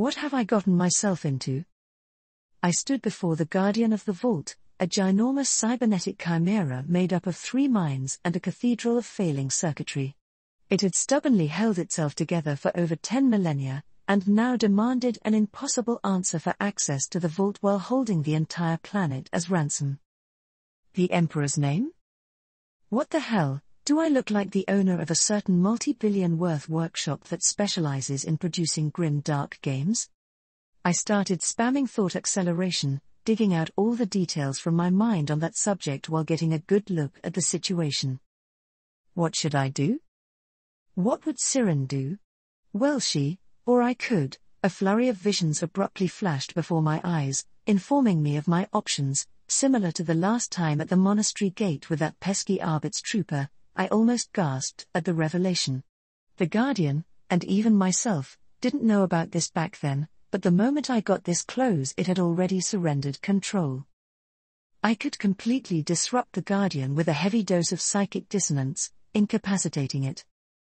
What have I gotten myself into? I stood before the guardian of the vault, a ginormous cybernetic chimera made up of 3 minds and a cathedral of failing circuitry. It had stubbornly held itself together for over 10 millennia, and now demanded an impossible answer for access to the vault while holding the entire planet as ransom. The Emperor's name? What the hell, do I look like the owner of a certain multi-billion-worth workshop that specializes in producing grim dark games? I started spamming thought acceleration, digging out all the details from my mind on that subject while getting a good look at the situation. What should I do? What would SYRINE do? Well, or I could. A flurry of visions abruptly flashed before my eyes, informing me of my options, similar to the last time at the monastery gate with that pesky Arbit's trooper. I almost gasped at the revelation. The Guardian, and even myself, didn't know about this back then, but the moment I got this close it had already surrendered control. I could completely disrupt the Guardian with a heavy dose of psychic dissonance, incapacitating it.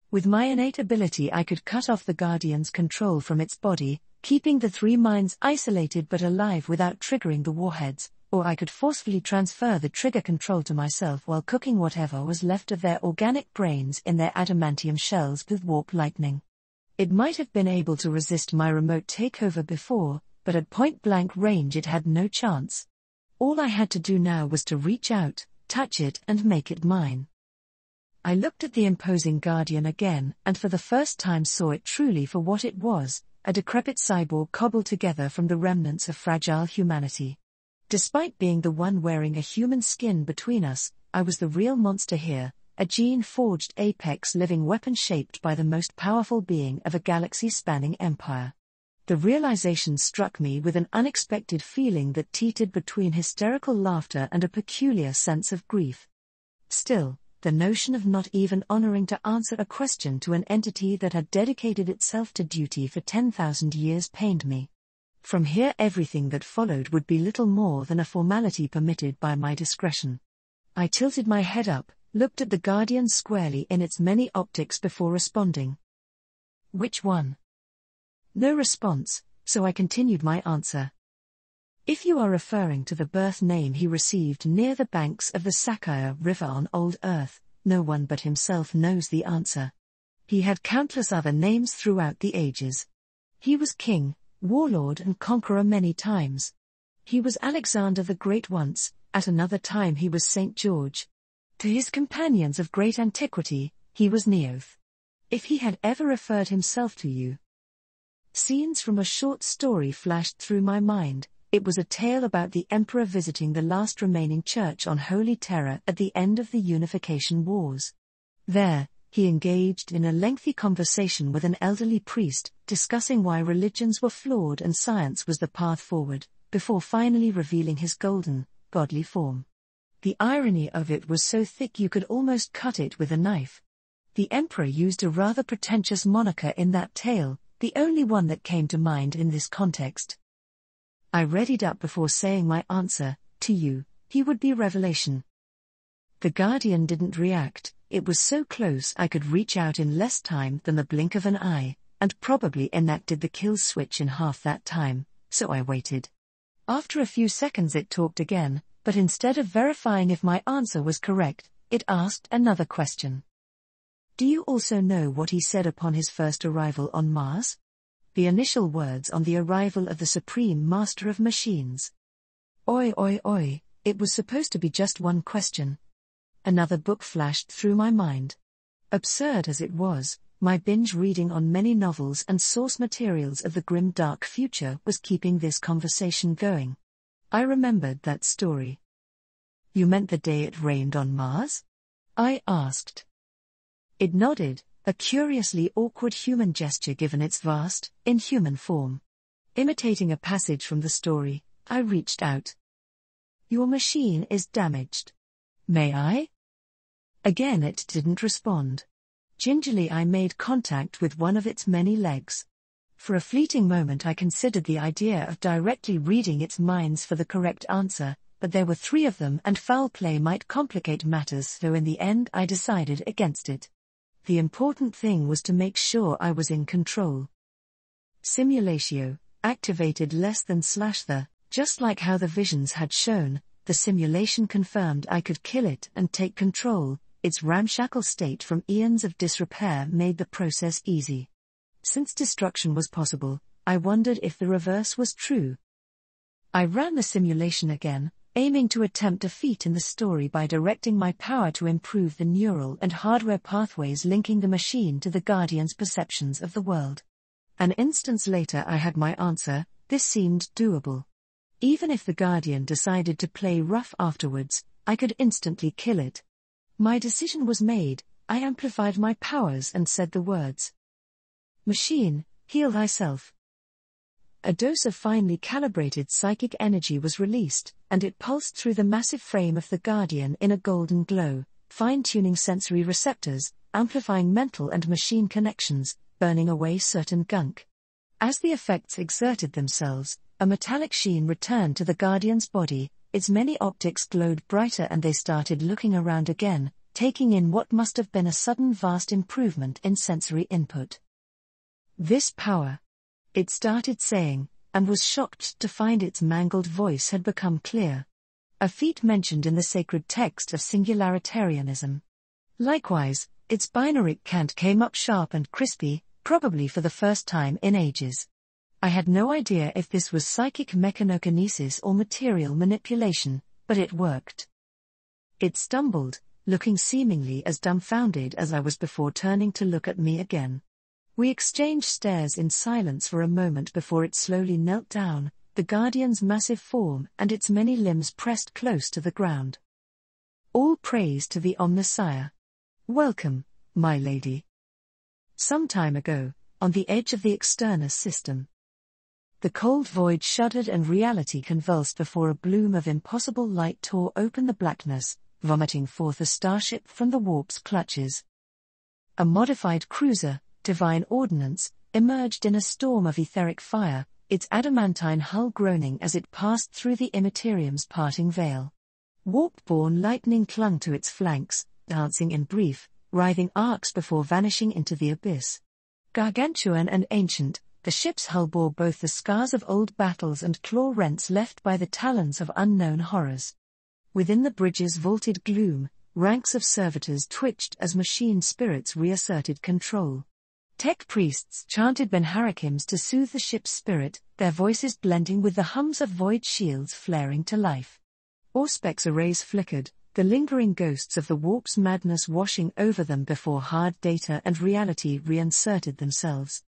With my innate ability I could cut off the Guardian's control from its body, keeping the 3 minds isolated but alive without triggering the warheads, or I could forcefully transfer the trigger control to myself while cooking whatever was left of their organic brains in their adamantium shells with warp lightning. It might have been able to resist my remote takeover before, but at point-blank range it had no chance. All I had to do now was to reach out, touch it and make it mine. I looked at the imposing Guardian again and for the first time saw it truly for what it was, a decrepit cyborg cobbled together from the remnants of fragile humanity. Despite being the one wearing a human skin between us, I was the real monster here, a gene-forged apex living weapon shaped by the most powerful being of a galaxy-spanning empire. The realization struck me with an unexpected feeling that teetered between hysterical laughter and a peculiar sense of grief. Still, the notion of not even honoring to answer a question to an entity that had dedicated itself to duty for 10,000 years pained me. From here everything that followed would be little more than a formality permitted by my discretion. I tilted my head up, looked at the Guardian squarely in its many optics before responding. Which one? No response, so I continued my answer. If you are referring to the birth name he received near the banks of the Sakaya River on Old Earth, no one but himself knows the answer. He had countless other names throughout the ages. He was king, warlord and conqueror many times. He was Alexander the Great once, at another time he was St. George. To his companions of great antiquity, he was Neoth. If he had ever referred himself to you. Scenes from a short story flashed through my mind. It was a tale about the Emperor visiting the last remaining church on Holy Terra at the end of the Unification Wars. There, he engaged in a lengthy conversation with an elderly priest, discussing why religions were flawed and science was the path forward, before finally revealing his golden, godly form. The irony of it was so thick you could almost cut it with a knife. The Emperor used a rather pretentious moniker in that tale, the only one that came to mind in this context. I readied up before saying my answer. To you, he would be Revelation. The Guardian didn't react. It was so close I could reach out in less time than the blink of an eye, and probably enacted the kill switch in half that time, so I waited. After a few seconds it talked again, but instead of verifying if my answer was correct, it asked another question. Do you also know what he said upon his first arrival on Mars? The initial words on the arrival of the Supreme Master of Machines. Oi oi oi, it was supposed to be just one question. Another book flashed through my mind. Absurd as it was, my binge reading on many novels and source materials of the grim dark future was keeping this conversation going. I remembered that story. You meant the day it rained on Mars? I asked. It nodded, a curiously awkward human gesture given its vast, inhuman form. Imitating a passage from the story, I reached out. Your machine is damaged. May I? Again it didn't respond. Gingerly I made contact with one of its many legs. For a fleeting moment I considered the idea of directly reading its minds for the correct answer, but there were 3 of them and foul play might complicate matters, so in the end I decided against it. The important thing was to make sure I was in control. Simulatio, activated less than /the, just like how the visions had shown, the simulation confirmed I could kill it and take control. Its ramshackle state from eons of disrepair made the process easy. Since destruction was possible, I wondered if the reverse was true. I ran the simulation again, aiming to attempt a feat in the story by directing my power to improve the neural and hardware pathways linking the machine to the Guardian's perceptions of the world. An instance later I had my answer. This seemed doable. Even if the Guardian decided to play rough afterwards, I could instantly kill it. My decision was made. I amplified my powers and said the words. Machine, heal thyself. A dose of finely calibrated psychic energy was released, and it pulsed through the massive frame of the Guardian in a golden glow, fine-tuning sensory receptors, amplifying mental and machine connections, burning away certain gunk. As the effects exerted themselves, a metallic sheen returned to the Guardian's body, its many optics glowed brighter and they started looking around again, taking in what must have been a sudden vast improvement in sensory input. This power, it started saying, and was shocked to find its mangled voice had become clear. A feat mentioned in the sacred text of singularitarianism. Likewise, its binary cant came up sharp and crispy, probably for the first time in ages. I had no idea if this was psychic mechanokinesis or material manipulation, but it worked. It stumbled, looking seemingly as dumbfounded as I was before turning to look at me again. We exchanged stares in silence for a moment before it slowly knelt down, the Guardian's massive form and its many limbs pressed close to the ground. All praise to the Omnissiah. Welcome, my lady. Some time ago, on the edge of the externus system. The cold void shuddered and reality convulsed before a bloom of impossible light tore open the blackness, vomiting forth a starship from the warp's clutches. A modified cruiser, Divine Ordnance, emerged in a storm of etheric fire, its adamantine hull groaning as it passed through the immaterium's parting veil. Warp-borne lightning clung to its flanks, dancing in brief, writhing arcs before vanishing into the abyss. Gargantuan and ancient, the ship's hull bore both the scars of old battles and claw rents left by the talons of unknown horrors. Within the bridge's vaulted gloom, ranks of servitors twitched as machine spirits reasserted control. Tech priests chanted Ben-Harakims to soothe the ship's spirit, their voices blending with the hums of void shields flaring to life. Auspex arrays flickered, the lingering ghosts of the warp's madness washing over them before hard data and reality reinserted themselves.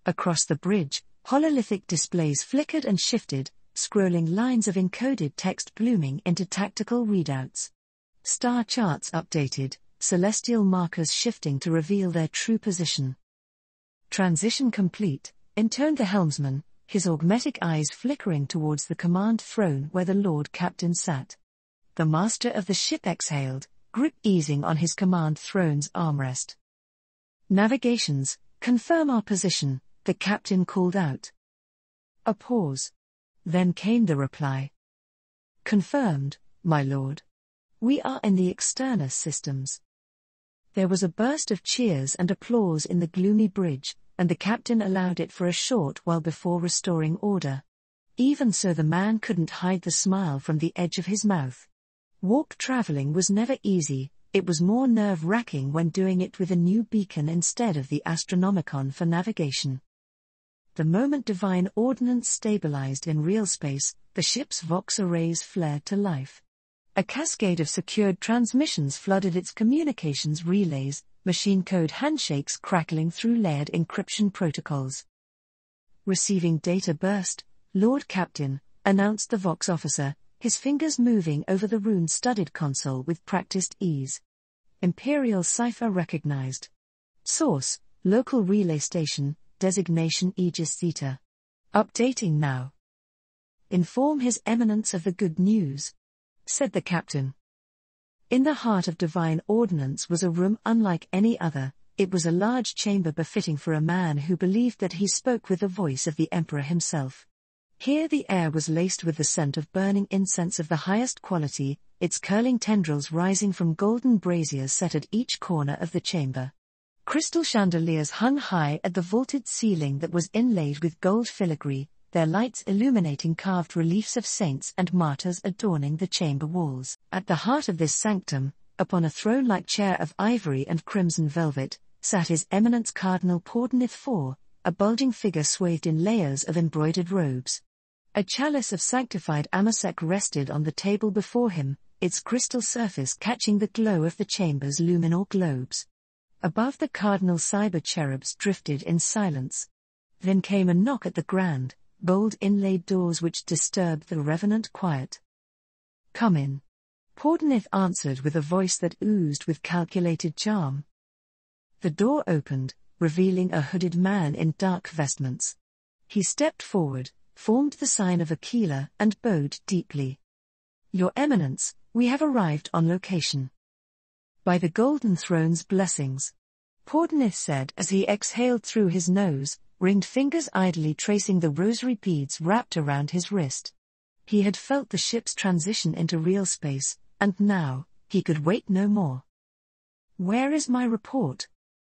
Across the bridge, hololithic displays flickered and shifted, scrolling lines of encoded text blooming into tactical readouts. Star charts updated, celestial markers shifting to reveal their true position. Transition complete, intoned the helmsman, his augmetic eyes flickering towards the command throne where the Lord Captain sat. The master of the ship exhaled, grip easing on his command throne's armrest. Navigations, confirm our position, the captain called out. A pause. Then came the reply. Confirmed, my lord. We are in the externus systems. There was a burst of cheers and applause in the gloomy bridge, and the captain allowed it for a short while before restoring order. Even so, the man couldn't hide the smile from the edge of his mouth. Warp traveling was never easy, it was more nerve-wracking when doing it with a new beacon instead of the Astronomicon for navigation. The moment Divine Ordnance stabilized in real space, the ship's Vox arrays flared to life. A cascade of secured transmissions flooded its communications relays, machine code handshakes crackling through layered encryption protocols. Receiving data burst, Lord Captain, announced the Vox officer, his fingers moving over the rune-studded console with practiced ease. Imperial cipher recognized. Source, local relay station, designation Aegis Theta. Updating now. Inform His Eminence of the good news, said the captain. In the heart of Divine Ordnance was a room unlike any other. It was a large chamber befitting for a man who believed that he spoke with the voice of the Emperor himself. Here the air was laced with the scent of burning incense of the highest quality, its curling tendrils rising from golden braziers set at each corner of the chamber. Crystal chandeliers hung high at the vaulted ceiling that was inlaid with gold filigree, their lights illuminating carved reliefs of saints and martyrs adorning the chamber walls. At the heart of this sanctum, upon a throne-like chair of ivory and crimson velvet, sat His Eminence Cardinal Pordenith IV, a bulging figure swathed in layers of embroidered robes. A chalice of sanctified amasec rested on the table before him, its crystal surface catching the glow of the chamber's luminor globes. Above the cardinal cyber cherubs drifted in silence. Then came a knock at the grand, bold inlaid doors which disturbed the revenant quiet. "Come in," Pordenith answered with a voice that oozed with calculated charm. The door opened, revealing a hooded man in dark vestments. He stepped forward, formed the sign of Aquila, and bowed deeply. "Your Eminence, we have arrived on location." "By the Golden Throne's blessings," Pordenith said as he exhaled through his nose, ringed fingers idly tracing the rosary beads wrapped around his wrist. He had felt the ship's transition into real space, and now, he could wait no more. "Where is my report?"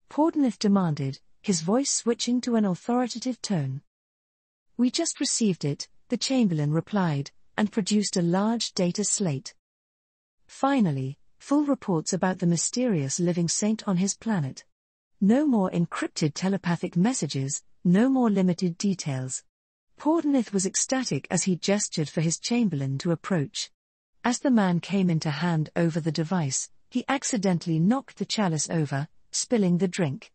Pordenith demanded, his voice switching to an authoritative tone. "We just received it," the Chamberlain replied, and produced a large data slate. Finally, full reports about the mysterious living saint on his planet. No more encrypted telepathic messages, no more limited details. Pordenith was ecstatic as he gestured for his Chamberlain to approach. As the man came in to hand over the device, he accidentally knocked the chalice over, spilling the drink.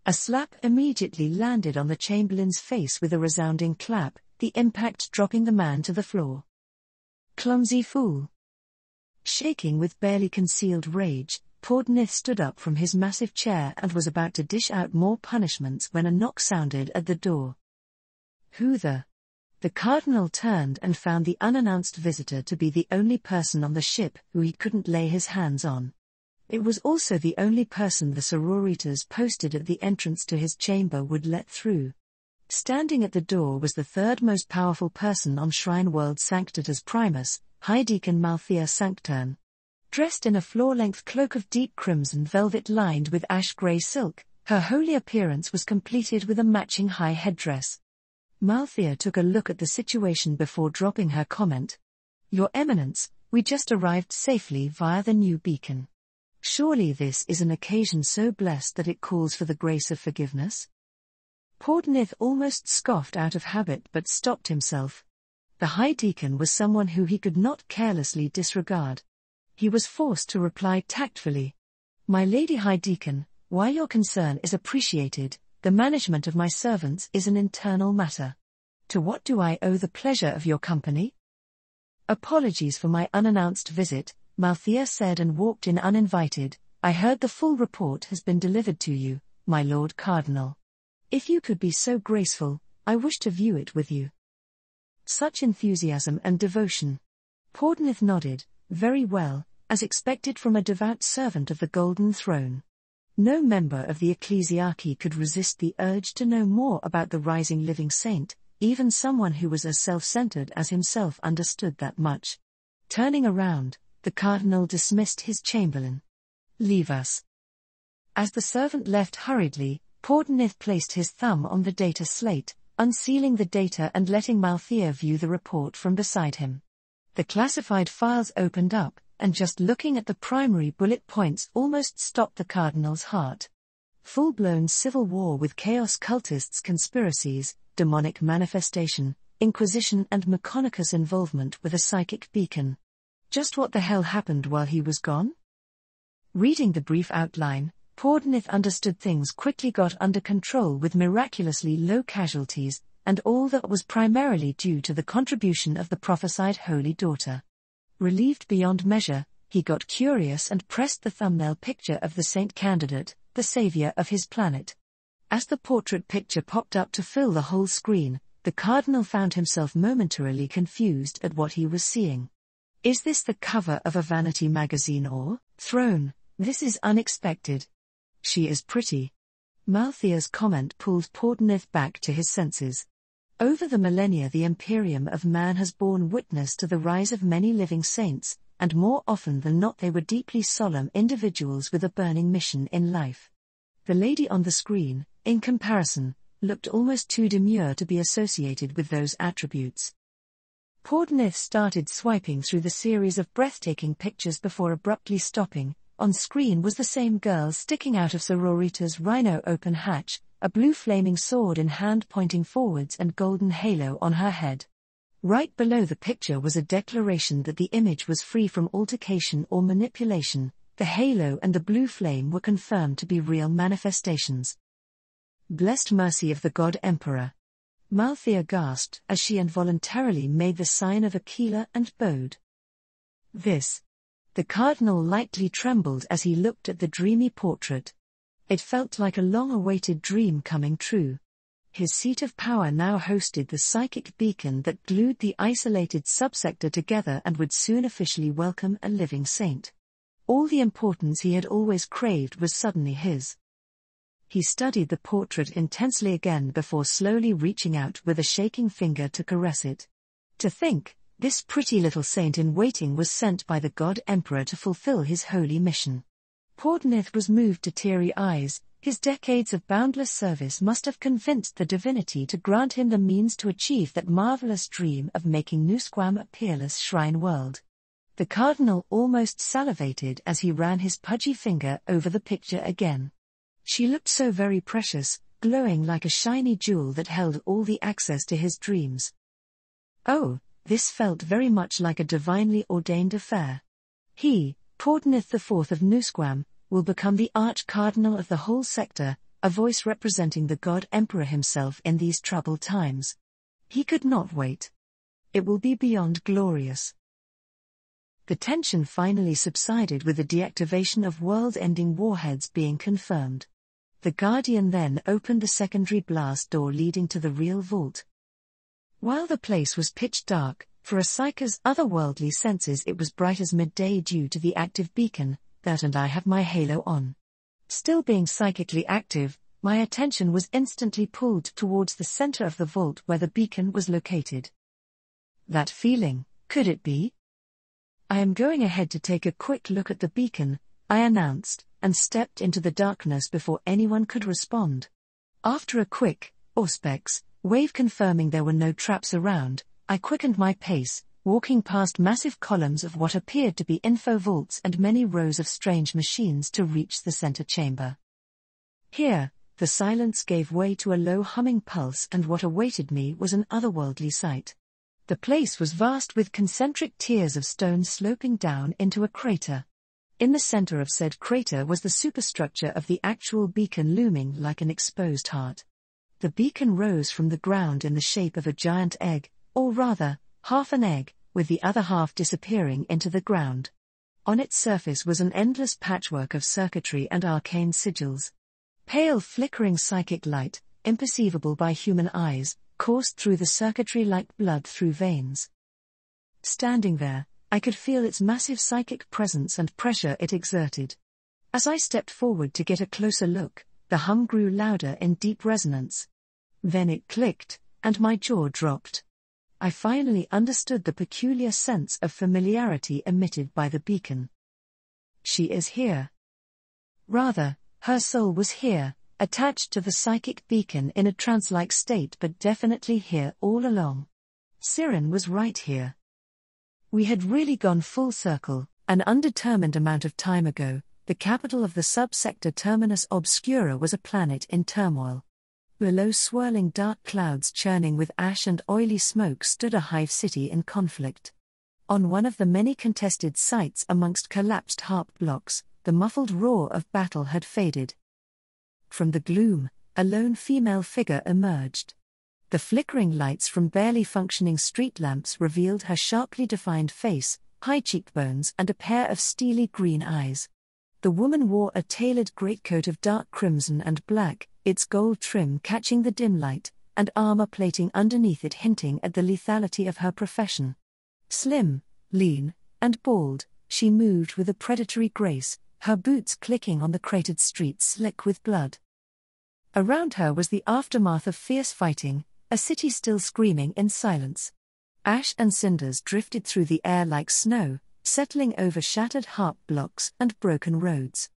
A slap immediately landed on the Chamberlain's face with a resounding clap, the impact dropping the man to the floor. "Clumsy fool." Shaking with barely concealed rage, Pordenith stood up from his massive chair and was about to dish out more punishments when a knock sounded at the door. "Who the?" The Cardinal turned and found the unannounced visitor to be the only person on the ship who he couldn't lay his hands on. It was also the only person the sororitas posted at the entrance to his chamber would let through. Standing at the door was the third most powerful person on Shrine World Sanctatus Primus, High Deacon Malthea Sanctern. Dressed in a floor-length cloak of deep crimson velvet lined with ash-grey silk, her holy appearance was completed with a matching high headdress. Malthea took a look at the situation before dropping her comment. "Your Eminence, we just arrived safely via the new beacon. Surely this is an occasion so blessed that it calls for the grace of forgiveness?" Pordenith almost scoffed out of habit but stopped himself. The High Deacon was someone who he could not carelessly disregard. He was forced to reply tactfully. "My Lady High Deacon, while your concern is appreciated, the management of my servants is an internal matter. To what do I owe the pleasure of your company?" "Apologies for my unannounced visit," Malthea said and walked in uninvited. "I heard the full report has been delivered to you, my Lord Cardinal. If you could be so graceful, I wish to view it with you." Such enthusiasm and devotion. Pordenith nodded, very well, as expected from a devout servant of the Golden Throne. No member of the ecclesiarchy could resist the urge to know more about the rising living saint, even someone who was as self-centered as himself understood that much. Turning around, the Cardinal dismissed his Chamberlain. "Leave us." As the servant left hurriedly, Pordenith placed his thumb on the data slate, unsealing the data and letting Malthea view the report from beside him. The classified files opened up, and just looking at the primary bullet points almost stopped the Cardinal's heart. Full-blown civil war with chaos cultists, conspiracies, demonic manifestation, Inquisition and Mechonicus involvement with a psychic beacon. Just what the hell happened while he was gone? Reading the brief outline, Pordenith understood things quickly got under control with miraculously low casualties, and all that was primarily due to the contribution of the prophesied Holy Daughter. Relieved beyond measure, he got curious and pressed the thumbnail picture of the saint candidate, the savior of his planet. As the portrait picture popped up to fill the whole screen, the Cardinal found himself momentarily confused at what he was seeing. Is this the cover of a vanity magazine or throne? This is unexpected. She is pretty. Malthea's comment pulled Pordenith back to his senses. Over the millennia the Imperium of Man has borne witness to the rise of many living saints, and more often than not they were deeply solemn individuals with a burning mission in life. The lady on the screen, in comparison, looked almost too demure to be associated with those attributes. Podnith started swiping through the series of breathtaking pictures before abruptly stopping. On screen was the same girl sticking out of Sororita's rhino open hatch, a blue flaming sword in hand pointing forwards and golden halo on her head. Right below the picture was a declaration that the image was free from altercation or manipulation. The halo and the blue flame were confirmed to be real manifestations. Blessed mercy of the God Emperor. Malthea gasped as she involuntarily made the sign of Aquila and bowed. This. The cardinal lightly trembled as he looked at the dreamy portrait. It felt like a long-awaited dream coming true. His seat of power now hosted the psychic beacon that glued the isolated subsector together and would soon officially welcome a living saint. All the importance he had always craved was suddenly his. He studied the portrait intensely again before slowly reaching out with a shaking finger to caress it. To think, this pretty little saint-in-waiting was sent by the God Emperor to fulfill his holy mission. Podnith was moved to teary eyes. His decades of boundless service must have convinced the divinity to grant him the means to achieve that marvelous dream of making Nusquam a peerless shrine world. The cardinal almost salivated as he ran his pudgy finger over the picture again. She looked so very precious, glowing like a shiny jewel that held all the access to his dreams. Oh, this felt very much like a divinely ordained affair. He, Podnith IV of Nusquam, will become the arch-cardinal of the whole sector, a voice representing the God Emperor himself in these troubled times. He could not wait. It will be beyond glorious. The tension finally subsided with the deactivation of world-ending warheads being confirmed. The Guardian then opened the secondary blast door leading to the real vault. While the place was pitch dark, for a psyker's otherworldly senses it was bright as midday due to the active beacon, that and I have my halo on. Still being psychically active, my attention was instantly pulled towards the center of the vault where the beacon was located. That feeling, could it be? I am going ahead to take a quick look at the beacon, I announced, and stepped into the darkness before anyone could respond. After a quick, auspex, wave confirming there were no traps around, I quickened my pace, walking past massive columns of what appeared to be info vaults and many rows of strange machines to reach the center chamber. Here, the silence gave way to a low humming pulse and what awaited me was an otherworldly sight. The place was vast with concentric tiers of stone sloping down into a crater. In the center of said crater was the superstructure of the actual beacon looming like an exposed heart. The beacon rose from the ground in the shape of a giant egg, or rather, half an egg, with the other half disappearing into the ground. On its surface was an endless patchwork of circuitry and arcane sigils. Pale flickering psychic light, imperceivable by human eyes, coursed through the circuitry like blood through veins. Standing there, I could feel its massive psychic presence and pressure it exerted. As I stepped forward to get a closer look, the hum grew louder in deep resonance. Then it clicked, and my jaw dropped. I finally understood the peculiar sense of familiarity emitted by the beacon. She is here. Rather, her soul was here, attached to the psychic beacon in a trance-like state but definitely here all along. SYRINE was right here. We had really gone full circle. An undetermined amount of time ago, the capital of the subsector Terminus Obscura was a planet in turmoil. Below swirling dark clouds churning with ash and oily smoke stood a hive city in conflict. On one of the many contested sites amongst collapsed harp blocks, the muffled roar of battle had faded. From the gloom, a lone female figure emerged. The flickering lights from barely functioning street lamps revealed her sharply defined face, high cheekbones and a pair of steely green eyes. The woman wore a tailored greatcoat of dark crimson and black, its gold trim catching the dim light, and armor plating underneath it hinting at the lethality of her profession. Slim, lean, and bald, she moved with a predatory grace, her boots clicking on the cratered streets slick with blood. Around her was the aftermath of fierce fighting, a city still screaming in silence. Ash and cinders drifted through the air like snow, settling over shattered harp blocks and broken roads.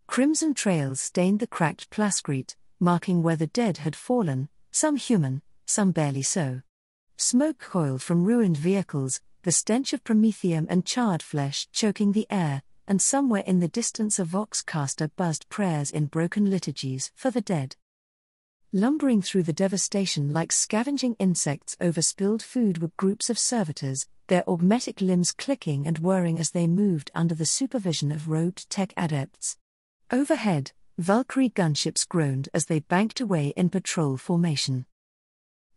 Crimson trails stained the cracked plascrete, marking where the dead had fallen, some human, some barely so. Smoke coiled from ruined vehicles, the stench of promethium and charred flesh choking the air, and somewhere in the distance a vox-caster buzzed prayers in broken liturgies for the dead. Lumbering through the devastation like scavenging insects over spilled food were groups of servitors, their augmetic limbs clicking and whirring as they moved under the supervision of robed tech adepts. Overhead, Valkyrie gunships groaned as they banked away in patrol formation.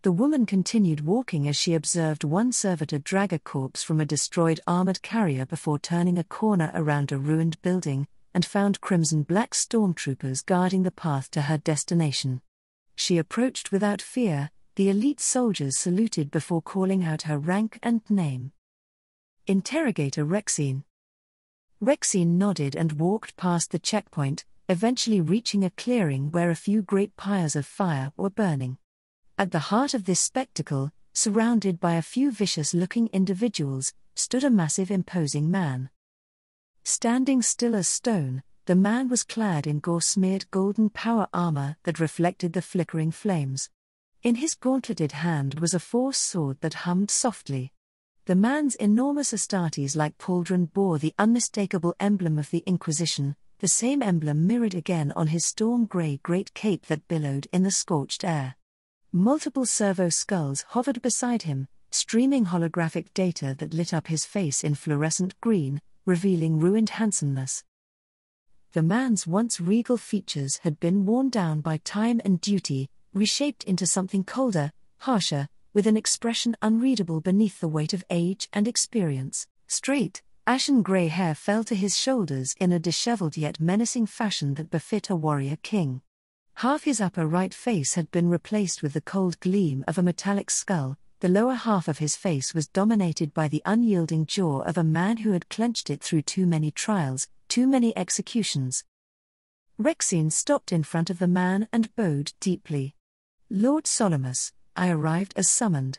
The woman continued walking as she observed one servitor drag a corpse from a destroyed armored carrier before turning a corner around a ruined building, and found crimson-black stormtroopers guarding the path to her destination. She approached without fear, the elite soldiers saluted before calling out her rank and name. Interrogator Rexine. Rexine nodded and walked past the checkpoint, eventually reaching a clearing where a few great pyres of fire were burning. At the heart of this spectacle, surrounded by a few vicious-looking individuals, stood a massive imposing man. Standing still as stone, the man was clad in gore-smeared golden power armor that reflected the flickering flames. In his gauntleted hand was a force sword that hummed softly. The man's enormous Astartes-like pauldron bore the unmistakable emblem of the Inquisition, the same emblem mirrored again on his storm-grey great cape that billowed in the scorched air. Multiple servo skulls hovered beside him, streaming holographic data that lit up his face in fluorescent green, revealing ruined handsomeness. The man's once regal features had been worn down by time and duty, reshaped into something colder, harsher, with an expression unreadable beneath the weight of age and experience. Straight, ashen grey hair fell to his shoulders in a disheveled yet menacing fashion that befit a warrior king. Half his upper right face had been replaced with the cold gleam of a metallic skull, the lower half of his face was dominated by the unyielding jaw of a man who had clenched it through too many trials, too many executions. Rexine stopped in front of the man and bowed deeply. "Lord Solomus, I arrived as summoned."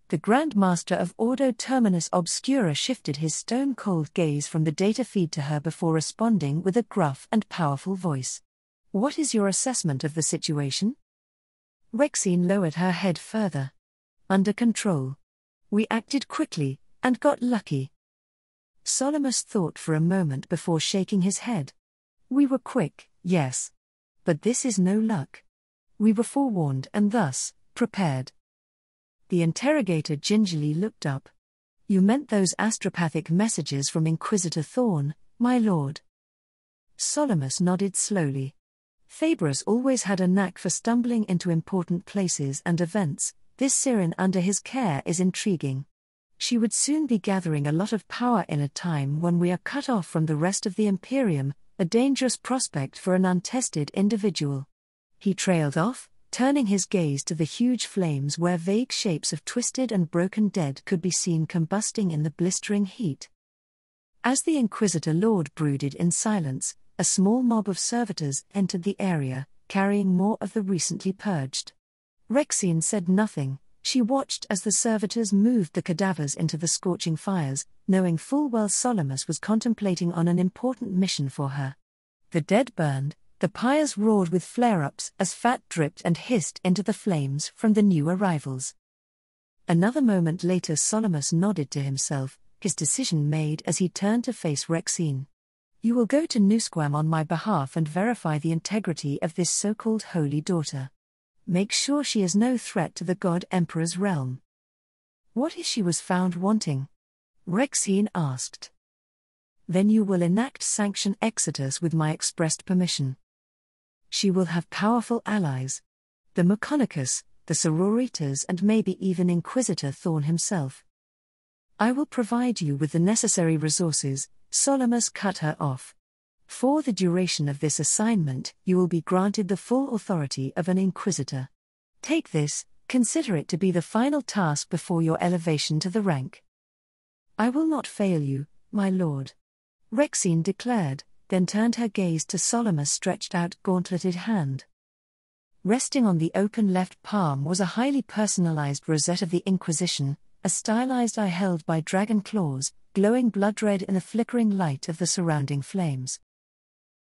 The Grand Master of Ordo Terminus Obscura shifted his stone-cold gaze from the data feed to her before responding with a gruff and powerful voice. "What is your assessment of the situation?" Rexine lowered her head further. "Under control. We acted quickly, and got lucky." Solomus thought for a moment before shaking his head. "We were quick, yes. But this is no luck. We were forewarned and thus, prepared." The interrogator gingerly looked up. "You meant those astropathic messages from Inquisitor Thorn, my lord?" Solomus nodded slowly. Phaedrus always had a knack for stumbling into important places and events. This SYRINE under his care is intriguing. She would soon be gathering a lot of power in a time when we are cut off from the rest of the Imperium, a dangerous prospect for an untested individual. He trailed off, turning his gaze to the huge flames where vague shapes of twisted and broken dead could be seen combusting in the blistering heat. As the Inquisitor Lord brooded in silence, a small mob of servitors entered the area, carrying more of the recently purged. Rexine said nothing. She watched as the servitors moved the cadavers into the scorching fires, knowing full well Solomus was contemplating on an important mission for her. The dead burned, the pyres roared with flare-ups as fat dripped and hissed into the flames from the new arrivals. Another moment later Solomus nodded to himself, his decision made as he turned to face Rexine. "You will go to Nusquam on my behalf and verify the integrity of this so-called holy daughter. Make sure she is no threat to the God Emperor's realm." "What if she was found wanting?" Rexine asked. "Then you will enact sanction exitus with my expressed permission. She will have powerful allies. The Mechonicus, the Sororitas and maybe even Inquisitor Thorn himself. I will provide you with the necessary resources." Solomus cut her off. "For the duration of this assignment, you will be granted the full authority of an Inquisitor. Take this, consider it to be the final task before your elevation to the rank." "I will not fail you, my lord," Rexine declared, then turned her gaze to Solomus' stretched out gauntleted hand. Resting on the open left palm was a highly personalized rosette of the Inquisition, a stylized eye held by dragon claws, glowing blood red in the flickering light of the surrounding flames.